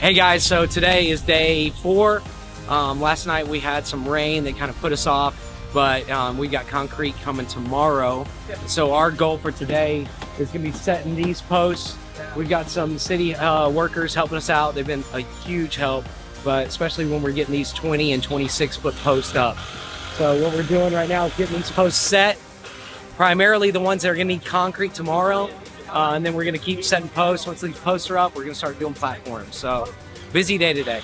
Hey guys, so today is day 4. Last night we had some rain that kind of put us off, but we got concrete coming tomorrow. So our goal for today is going to be setting these posts. We've got some city workers helping us out. They've been a huge help, but especially when we're getting these 20 and 26 foot posts up. So what we're doing right now is getting these posts set, primarily the ones that are going to need concrete tomorrow. And then we're going to keep setting posts. Once these posts are up, we're going to start doing platforms. So busy day today.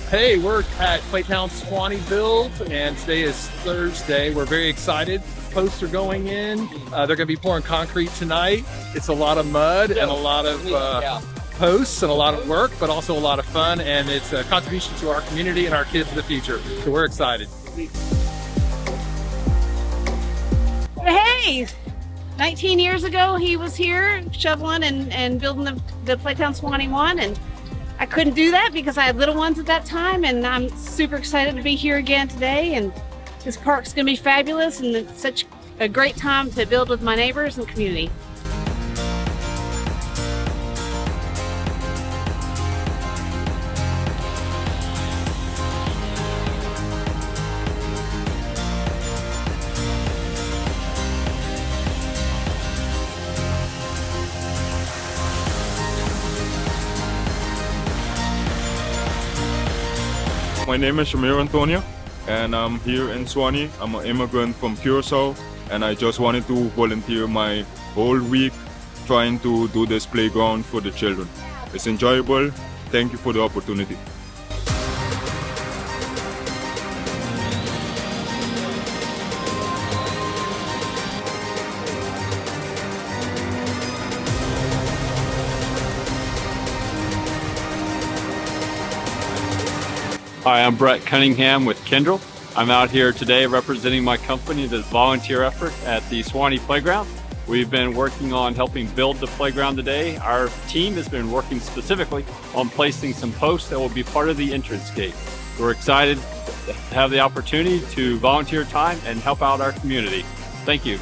Hey, we're at PlayTown Build, and today is Thursday. We're very excited. Posts are going in. They're going to be pouring concrete tonight. It's a lot of mud and a lot of posts and a lot of work, but also a lot of fun, and it's a contribution to our community and our kids in the future. So we're excited. Hey, 19 years ago he was here shoveling and building the PlayTown 21, and I couldn't do that because I had little ones at that time, and I'm super excited to be here again today. And this park's gonna be fabulous, and it's such a great time to build with my neighbors and community. My name is Shamir Antonio, and I'm here in Swanee. I'm an immigrant from Curacao, and I just wanted to volunteer my whole week trying to do this playground for the children. It's enjoyable. Thank you for the opportunity. Hi, I'm Brett Cunningham with Kindle. I'm out here today representing my company, this volunteer effort at the Swanee Playground. We've been working on helping build the playground today. Our team has been working specifically on placing some posts that will be part of the entrance gate. We're excited to have the opportunity to volunteer time and help out our community. Thank you.